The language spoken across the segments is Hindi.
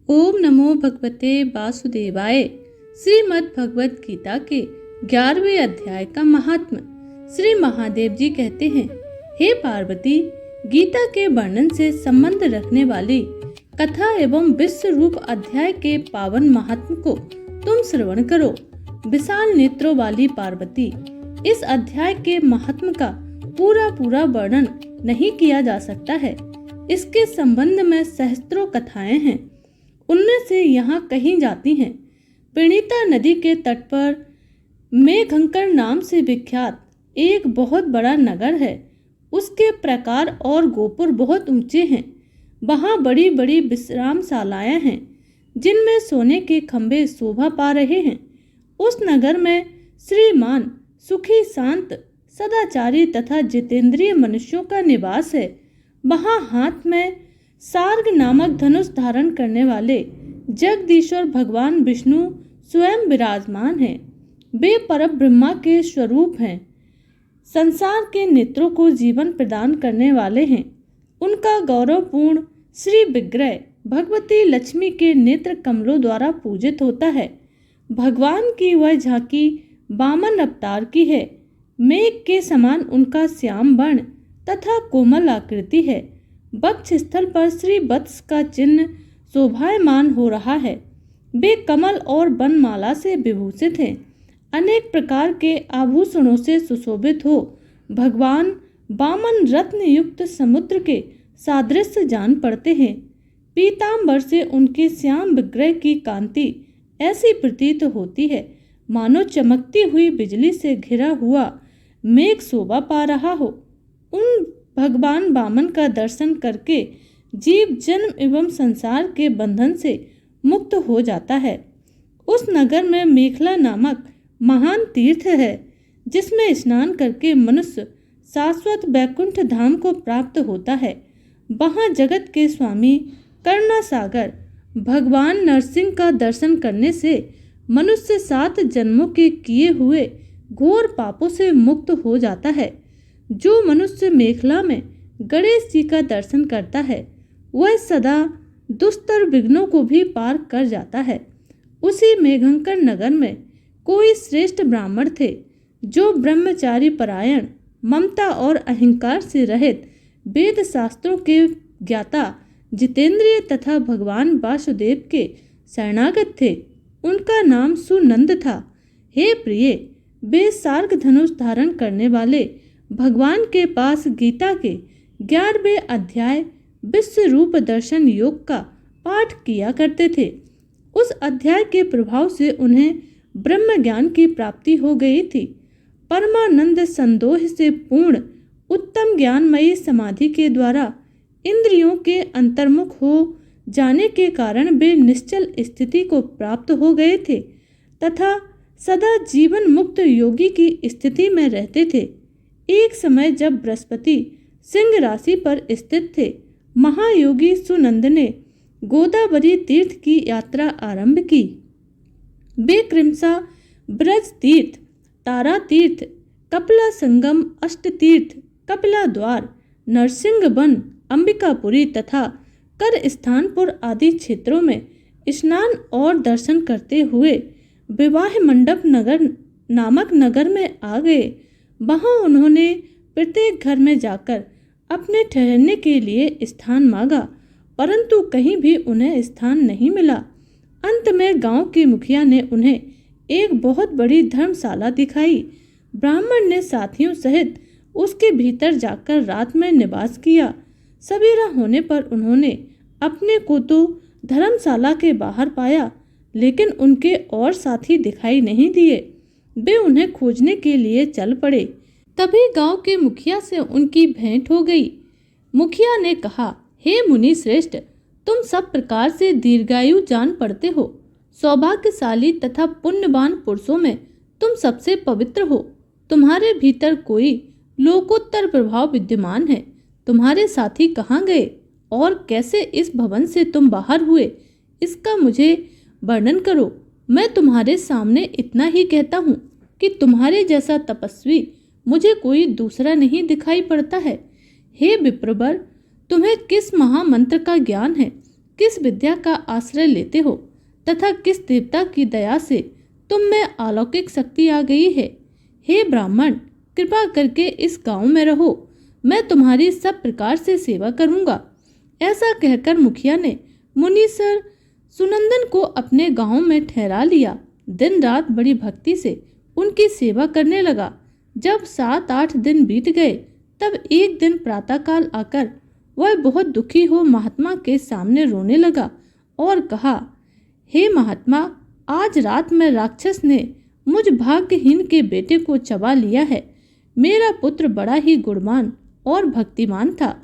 ओम नमो भगवते वासुदेवाय। श्रीमद् भगवत गीता के 11वें अध्याय का महात्म्य। श्री महादेव जी कहते हैं, हे पार्वती, गीता के वर्णन से संबंध रखने वाली कथा एवं विश्व रूप अध्याय के पावन महात्म्य को तुम श्रवण करो। विशाल नेत्रों वाली पार्वती, इस अध्याय के महात्म्य का पूरा वर्णन नहीं किया जा सकता है। इसके संबंध में सहस्त्रों कथाएं हैं। उनमें से यहाँ कही जाती हैं। प्रणीता नदी के तट पर मेघंकर नाम से विख्यात एक बहुत बड़ा नगर है। उसके प्राकार और गोपुर बहुत ऊंचे हैं। वहाँ बड़ी बड़ी विश्रामशालाएं हैं, जिनमें सोने के खंभे शोभा पा रहे हैं। उस नगर में श्रीमान, सुखी, शांत, सदाचारी तथा जितेंद्रिय मनुष्यों का निवास है। वहाँ हाथ में सार्ग नामक धनुष धारण करने वाले जगदीश्वर भगवान विष्णु स्वयं विराजमान हैं। वे परब्रह्मा के स्वरूप हैं। संसार के नेत्रों को जीवन प्रदान करने वाले हैं। उनका गौरवपूर्ण श्री विग्रह भगवती लक्ष्मी के नेत्र कमलों द्वारा पूजित होता है। भगवान की वह झांकी वामन अवतार की है। मेघ के समान उनका श्याम वर्ण तथा कोमल आकृति है। वक्ष स्थल पर श्री वत्स का चिन्ह शोभायमान हो रहा है। वे कमल और वनमाला से विभूषित हैं। अनेक प्रकार के आभूषणों से सुशोभित हो भगवान वामन रत्न युक्त समुद्र के सादृश्य जान पड़ते हैं। पीतांबर से उनके श्याम विग्रह की कांति ऐसी प्रतीत होती है मानो चमकती हुई बिजली से घिरा हुआ मेघ शोभा पा रहा हो। उन भगवान वामन का दर्शन करके जीव जन्म एवं संसार के बंधन से मुक्त हो जाता है। उस नगर में मेखला नामक महान तीर्थ है, जिसमें स्नान करके मनुष्य शाश्वत वैकुंठ धाम को प्राप्त होता है। वहाँ जगत के स्वामी करुणासागर भगवान नरसिंह का दर्शन करने से मनुष्य 7 जन्मों के किए हुए घोर पापों से मुक्त हो जाता है। जो मनुष्य मेखला में गणेश जी का दर्शन करता है, वह सदा दुस्तर विघ्नों को भी पार कर जाता है। उसी मेघंकर नगर में कोई श्रेष्ठ ब्राह्मण थे, जो ब्रह्मचारी परायण, ममता और अहंकार से रहित, वेद शास्त्रों के ज्ञाता, जितेंद्रिय तथा भगवान वासुदेव के शरणागत थे। उनका नाम सुनंद था। हे प्रिय, वे सार्ग धनुष धारण करने वाले भगवान के पास गीता के 11वें अध्याय विश्व रूप दर्शन योग का पाठ किया करते थे। उस अध्याय के प्रभाव से उन्हें ब्रह्म ज्ञान की प्राप्ति हो गई थी। परमानंद संदोह से पूर्ण उत्तम ज्ञानमयी समाधि के द्वारा इंद्रियों के अंतर्मुख हो जाने के कारण वे निश्चल स्थिति को प्राप्त हो गए थे तथा सदा जीवन मुक्त योगी की स्थिति में रहते थे। एक समय जब बृहस्पति सिंह राशि पर स्थित थे, महायोगी सुनंद ने गोदावरी तीर्थ की यात्रा आरंभ की। वे क्रमशः ब्रज तीर्थ, तारा तीर्थ, कपिला संगम, अष्ट तीर्थ, कपिला द्वार, नरसिंह वन, अंबिकापुरी तथा कर स्थानपुर आदि क्षेत्रों में स्नान और दर्शन करते हुए विवाह मंडप नगर नामक नगर में आ गए। वहां उन्होंने प्रत्येक घर में जाकर अपने ठहरने के लिए स्थान मांगा, परंतु कहीं भी उन्हें स्थान नहीं मिला। अंत में गांव के मुखिया ने उन्हें एक बहुत बड़ी धर्मशाला दिखाई। ब्राह्मण ने साथियों सहित उसके भीतर जाकर रात में निवास किया। सवेरा होने पर उन्होंने अपने को तो धर्मशाला के बाहर पाया, लेकिन उनके और साथी दिखाई नहीं दिए। वे उन्हें खोजने के लिए चल पड़े। तभी गांव के मुखिया से उनकी भेंट हो गई। मुखिया ने कहा, हे मुनि श्रेष्ठ, तुम सब प्रकार से दीर्घायु जान पड़ते हो। सौभाग्यशाली तथा पुण्यवान पुरुषों में तुम सबसे पवित्र हो। तुम्हारे भीतर कोई लोकोत्तर प्रभाव विद्यमान है। तुम्हारे साथी कहाँ गए और कैसे इस भवन से तुम बाहर हुए, इसका मुझे वर्णन करो। मैं तुम्हारे सामने इतना ही कहता हूँ कि तुम्हारे जैसा तपस्वी मुझे कोई दूसरा नहीं दिखाई पड़ता है। हे विप्रवर, तुम्हें किस महामंत्र का ज्ञान है? किस विद्या का आश्रय लेते हो तथा किस देवता की दया से तुम में अलौकिक शक्ति आ गई है। हे ब्राह्मण, कृपा करके इस गांव में रहो, मैं तुम्हारी सब प्रकार से सेवा करूंगा। ऐसा कहकर मुखिया ने मुनीसर सुनंदन को अपने गांव में ठहरा लिया। दिन रात बड़ी भक्ति से उनकी सेवा करने लगा। जब 7-8 दिन बीत गए तब एक दिन प्रातःकाल आकर वह बहुत दुखी हो महात्मा के सामने रोने लगा और कहा, हे महात्मा, आज रात में राक्षस ने मुझ भाग्यहीन के बेटे को चबा लिया है। मेरा पुत्र बड़ा ही गुणवान और भक्तिमान था।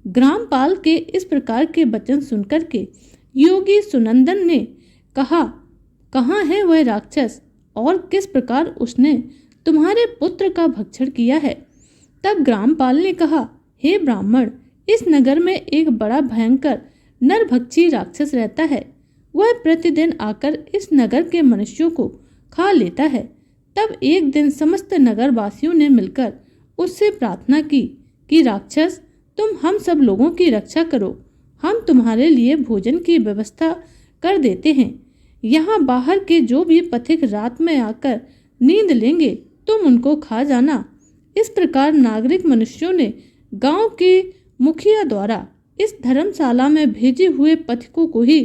ग्रामपाल के इस प्रकार के वचन सुनकर के योगी सुनंदन ने कहा, कहाँ है वह राक्षस और किस प्रकार उसने तुम्हारे पुत्र का भक्षण किया है। तब ग्रामपाल ने कहा, हे ब्राह्मण, इस नगर में एक बड़ा भयंकर नरभक्षी राक्षस रहता है। वह प्रतिदिन आकर इस नगर के मनुष्यों को खा लेता है। तब एक दिन समस्त नगर वासियों ने मिलकर उससे प्रार्थना की कि राक्षस, तुम हम सब लोगों की रक्षा करो, हम तुम्हारे लिए भोजन की व्यवस्था कर देते हैं। यहाँ बाहर के जो भी पथिक रात में आकर नींद लेंगे तुम उनको खा जाना। इस प्रकार नागरिक मनुष्यों ने गांव के मुखिया द्वारा इस धर्मशाला में भेजे हुए पथिकों को ही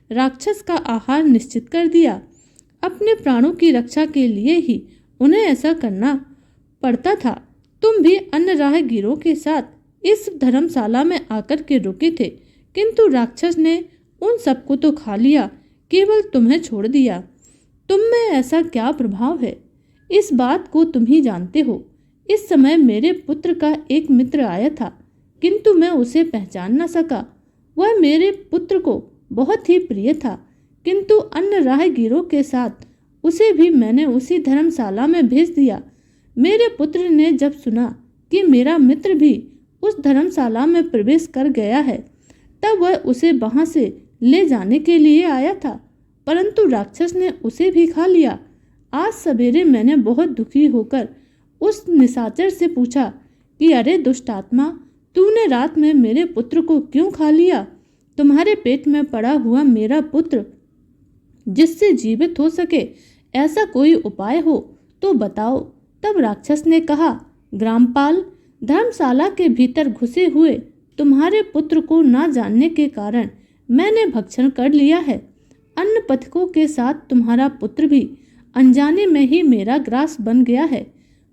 राक्षस का आहार निश्चित कर दिया। अपने प्राणों की रक्षा के लिए ही उन्हें ऐसा करना पड़ता था। तुम भी अन्य राहगीरों के साथ इस धर्मशाला में आकर के रुके थे, किंतु राक्षस ने उन सबको तो खा लिया, केवल तुम्हें छोड़ दिया। तुम में ऐसा क्या प्रभाव है, इस बात को तुम ही जानते हो। इस समय मेरे पुत्र का एक मित्र आया था, किंतु मैं उसे पहचान न सका। वह मेरे पुत्र को बहुत ही प्रिय था, किंतु अन्य राहगीरों के साथ उसे भी मैंने उसी धर्मशाला में भेज दिया। मेरे पुत्र ने जब सुना कि मेरा मित्र भी उस धर्मशाला में प्रवेश कर गया है, तब वह उसे वहां से ले जाने के लिए आया था, परंतु राक्षस ने उसे भी खा लिया। आज सवेरे मैंने बहुत दुखी होकर उस निशाचर से पूछा कि अरे दुष्टात्मा, तूने रात में मेरे पुत्र को क्यों खा लिया? तुम्हारे पेट में पड़ा हुआ मेरा पुत्र जिससे जीवित हो सके, ऐसा कोई उपाय हो तो बताओ। तब राक्षस ने कहा, ग्रामपाल, धर्मशाला के भीतर घुसे हुए तुम्हारे पुत्र को ना जानने के कारण मैंने भक्षण कर लिया है। अन्य पथिकों के साथ तुम्हारा पुत्र भी अनजाने में ही मेरा ग्रास बन गया है।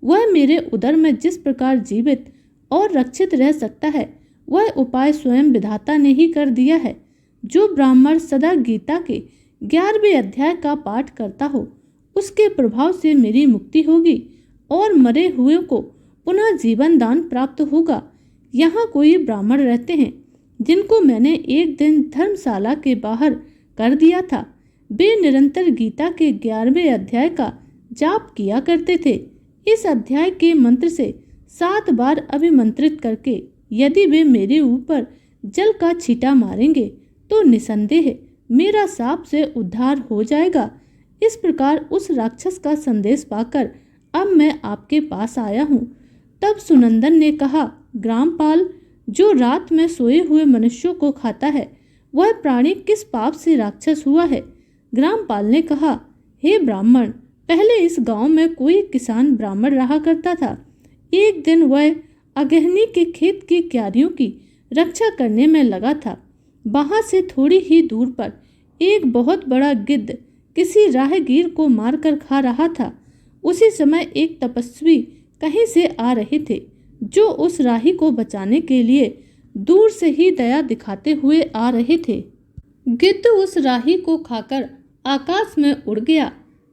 वह मेरे उदर में जिस प्रकार जीवित और रक्षित रह सकता है, वह उपाय स्वयं विधाता ने ही कर दिया है। जो ब्राह्मण सदा गीता के 11वें अध्याय का पाठ करता हो, उसके प्रभाव से मेरी मुक्ति होगी और मरे हुए को पुनः जीवन दान प्राप्त होगा। यहाँ कोई ब्राह्मण रहते हैं जिनको मैंने एक दिन धर्मशाला के बाहर कर दिया था। वे निरंतर गीता के 11वें अध्याय का जाप किया करते थे। इस अध्याय के मंत्र से 7 बार अभिमंत्रित करके यदि वे मेरे ऊपर जल का छींटा मारेंगे तो निसंदेह मेरा साप से उद्धार हो जाएगा। इस प्रकार उस राक्षस का संदेश पाकर अब मैं आपके पास आया हूँ। तब सुनंदन ने कहा, ग्रामपाल, जो रात में सोए हुए मनुष्यों को खाता है, वह प्राणी किस पाप से राक्षस हुआ है? ग्रामपाल ने कहा, हे ब्राह्मण, पहले इस गांव में कोई किसान ब्राह्मण रहा करता था। एक दिन वह अगहनी के खेत की क्यारियों की रक्षा करने में लगा था। वहां से थोड़ी ही दूर पर एक बहुत बड़ा गिद्ध किसी राहगीर को मारकर खा रहा था। उसी समय एक तपस्वी कहीं से आ रहे थे, जो उस राही को बचाने के लिए दूर से ही दया दिखाते हुए आ रहे थे। गिद्ध उस राही को खाकर आकाश में उड़ गया।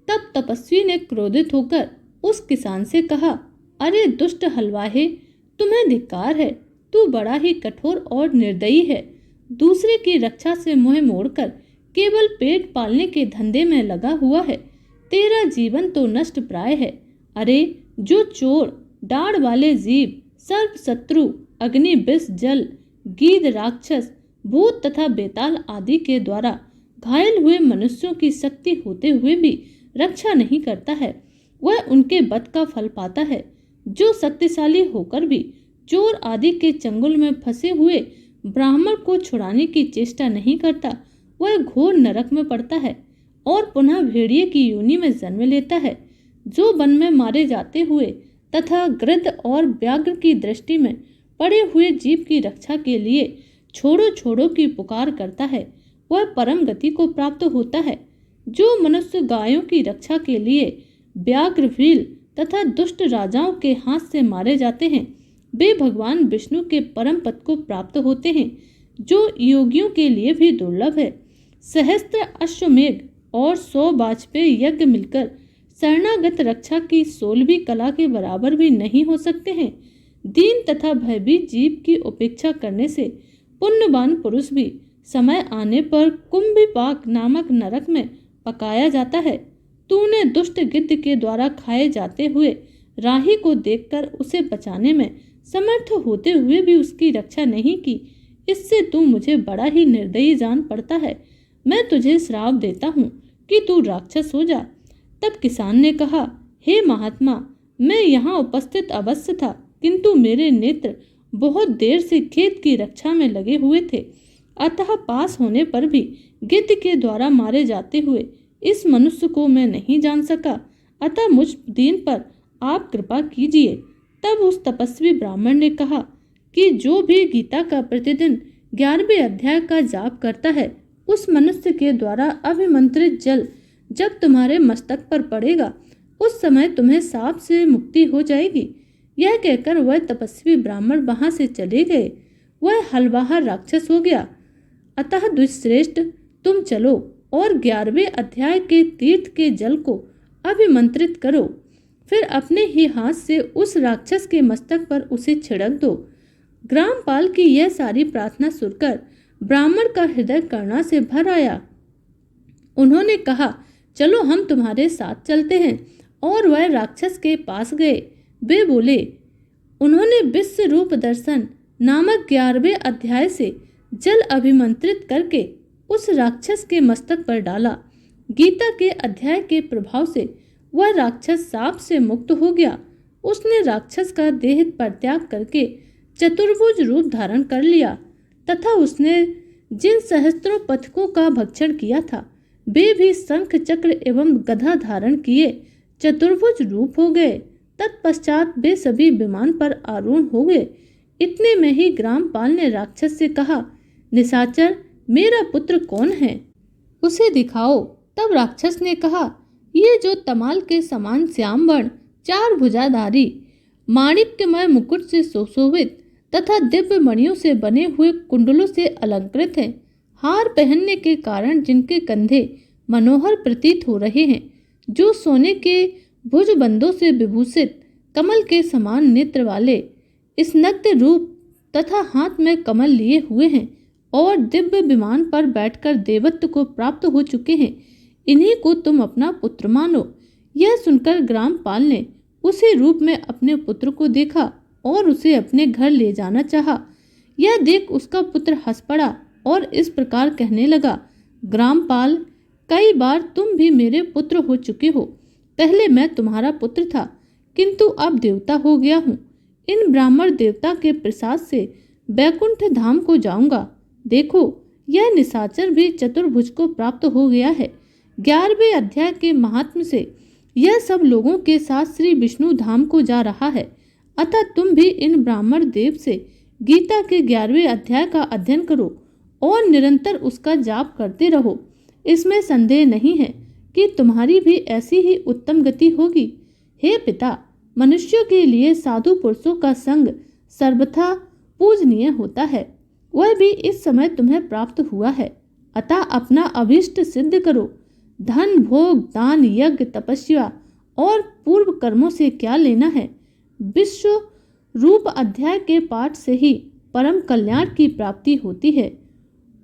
तब तपस्वी ने क्रोधित होकर उस किसान से कहा, अरे दुष्ट हलवाहे, तुम्हें धिक्कार है, तू बड़ा ही कठोर और निर्दयी है। दूसरे की रक्षा से मुंह मोड़कर केवल पेट पालने के धंधे में लगा हुआ है। तेरा जीवन तो नष्ट प्राय है। अरे जो चोर, डाढ़ वाले जीव, सर्प, शत्रु, अग्नि, विष, जल, गीध, राक्षस, भूत तथा बेताल आदि के द्वारा घायल हुए मनुष्यों की शक्ति होते हुए भी रक्षा नहीं करता है, वह उनके वध का फल पाता है। जो शक्तिशाली होकर भी चोर आदि के चंगुल में फंसे हुए ब्राह्मण को छुड़ाने की चेष्टा नहीं करता, वह घोर नरक में पड़ता है और पुनः भेड़िए की योनि में जन्म लेता है, जो वन में मारे जाते हुए तथा गृध्र और व्याघ्र की दृष्टि में पड़े हुए जीव की रक्षा के लिए छोड़ो छोड़ो की पुकार करता है, वह परम गति को प्राप्त होता है। जो मनुष्य गायों की रक्षा के लिए व्याघ्र, व्हील तथा दुष्ट राजाओं के हाथ से मारे जाते हैं, वे भगवान विष्णु के परम पद को प्राप्त होते हैं, जो योगियों के लिए भी दुर्लभ है। सहस्त्र अश्वमेघ और 100 वाजपेयी यज्ञ मिलकर शरणागत रक्षा की 16वीं कला के बराबर भी नहीं हो सकते हैं। दीन तथा भयभीत जीव की उपेक्षा करने से पुण्यवान पुरुष भी समय आने पर कुंभिपाक नामक नरक में पकाया जाता है। तूने दुष्ट गिद्ध के द्वारा खाए जाते हुए राही को देखकर उसे बचाने में समर्थ होते हुए भी उसकी रक्षा नहीं की, इससे तू मुझे बड़ा ही निर्दयी जान पड़ता है। मैं तुझे श्राप देता हूँ कि तू राक्षस हो जा। तब किसान ने कहा, हे महात्मा, मैं यहाँ उपस्थित अवश्य था, किंतु मेरे नेत्र बहुत देर से खेत की रक्षा में लगे हुए थे, अतः पास होने पर भी गिद्ध के द्वारा मारे जाते हुए इस मनुष्य को मैं नहीं जान सका, अतः मुझ दीन पर आप कृपा कीजिए। तब उस तपस्वी ब्राह्मण ने कहा कि जो भी गीता का प्रतिदिन 11वें अध्याय का जाप करता है, उस मनुष्य के द्वारा अभिमंत्रित जल जब तुम्हारे मस्तक पर पड़ेगा, उस समय तुम्हें साप से मुक्ति हो जाएगी। यह कहकर वह तपस्वी ब्राह्मण वहां से चले गए। वह हलवाहा राक्षस हो गया। अतः द्विश्रेष्ठ, तुम चलो और 11वें अध्याय के तीर्थ के जल को अभिमंत्रित करो, फिर अपने ही हाथ से उस राक्षस के मस्तक पर उसे छिड़क दो। ग्रामपाल की यह सारी प्रार्थना सुनकर ब्राह्मण का हृदय करुणा से भर आया। उन्होंने कहा, चलो हम तुम्हारे साथ चलते हैं। और वह राक्षस के पास गए। वे बोले, उन्होंने विश्व रूप दर्शन नामक 11वें अध्याय से जल अभिमंत्रित करके उस राक्षस के मस्तक पर डाला। गीता के अध्याय के प्रभाव से वह राक्षस साप से मुक्त हो गया। उसने राक्षस का देह परित्याग करके चतुर्भुज रूप धारण कर लिया तथा उसने जिन सहस्त्रों पथकों का भक्षण किया था, वे भी शंख चक्र एवं गदा धारण किए चतुर्भुज रूप हो गए। तत्पश्चात वे सभी विमान पर आरूढ़ हो गए। इतने में ही ग्रामपाल ने राक्षस से कहा, निशाचर, मेरा पुत्र कौन है? उसे दिखाओ। तब राक्षस ने कहा, ये जो तमाल के समान श्याम वर्ण, 4 भुजाधारी, माणिक्यमय मुकुट से सुशोभित तथा दिव्य मणियों से बने हुए कुंडलों से अलंकृत है, हार पहनने के कारण जिनके कंधे मनोहर प्रतीत हो रहे हैं, जो सोने के भुजबंदों से विभूषित, कमल के समान नेत्र वाले, स्नग्ध रूप तथा हाथ में कमल लिए हुए हैं और दिव्य विमान पर बैठकर देवत्व को प्राप्त हो चुके हैं, इन्हीं को तुम अपना पुत्र मानो। यह सुनकर ग्रामपाल ने उसी रूप में अपने पुत्र को देखा और उसे अपने घर ले जाना चाहा। यह देख उसका पुत्र हंस पड़ा और इस प्रकार कहने लगा, ग्रामपाल, कई बार तुम भी मेरे पुत्र हो चुके हो। पहले मैं तुम्हारा पुत्र था, किंतु अब देवता हो गया हूँ। इन ब्राह्मण देवता के प्रसाद से बैकुंठ धाम को जाऊंगा। देखो, यह निशाचर भी चतुर्भुज को प्राप्त हो गया है। 11वें अध्याय के महात्म्य से यह सब लोगों के साथ श्री विष्णु धाम को जा रहा है। अतः तुम भी इन ब्राह्मण देव से गीता के 11वें अध्याय का अध्ययन करो और निरंतर उसका जाप करते रहो। इसमें संदेह नहीं है कि तुम्हारी भी ऐसी ही उत्तम गति होगी। हे पिता, मनुष्यों के लिए साधु पुरुषों का संग सर्वथा पूजनीय होता है। वह भी इस समय तुम्हें प्राप्त हुआ है। अतः अपना अभिष्ट सिद्ध करो। धन, भोग, दान, यज्ञ, तपस्या और पूर्व कर्मों से क्या लेना है? विश्व रूप अध्याय के पाठ से ही परम कल्याण की प्राप्ति होती है।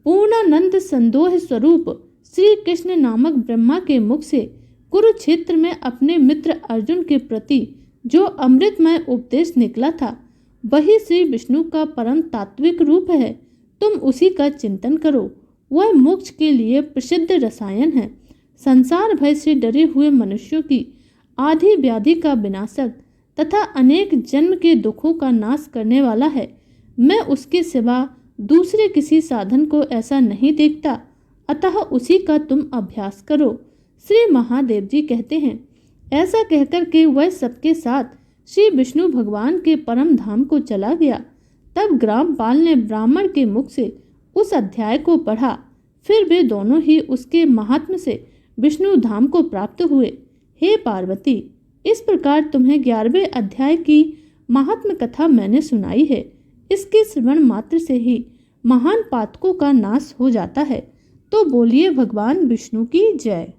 पूर्णानंद संदोह स्वरूप श्री कृष्ण नामक ब्रह्मा के मुख से कुरुक्षेत्र में अपने मित्र अर्जुन के प्रति जो अमृतमय उपदेश निकला था, वही श्री विष्णु का परम तात्विक रूप है। तुम उसी का चिंतन करो। वह मोक्ष के लिए प्रसिद्ध रसायन है। संसार भय से डरे हुए मनुष्यों की आधी व्याधि का विनाशक तथा अनेक जन्म के दुखों का नाश करने वाला है। मैं उसके सिवा दूसरे किसी साधन को ऐसा नहीं देखता, अतः उसी का तुम अभ्यास करो। श्री महादेव जी कहते हैं, ऐसा कहकर के वह सबके साथ श्री विष्णु भगवान के परम धाम को चला गया। तब ग्रामपाल ने ब्राह्मण के मुख से उस अध्याय को पढ़ा। फिर वे दोनों ही उसके महात्म से विष्णु धाम को प्राप्त हुए। हे पार्वती, इस प्रकार तुम्हें 11वें अध्याय की महात्म कथा मैंने सुनाई है। इसके श्रवण मात्र से ही महान पातकों का नाश हो जाता है। तो बोलिए भगवान विष्णु की जय।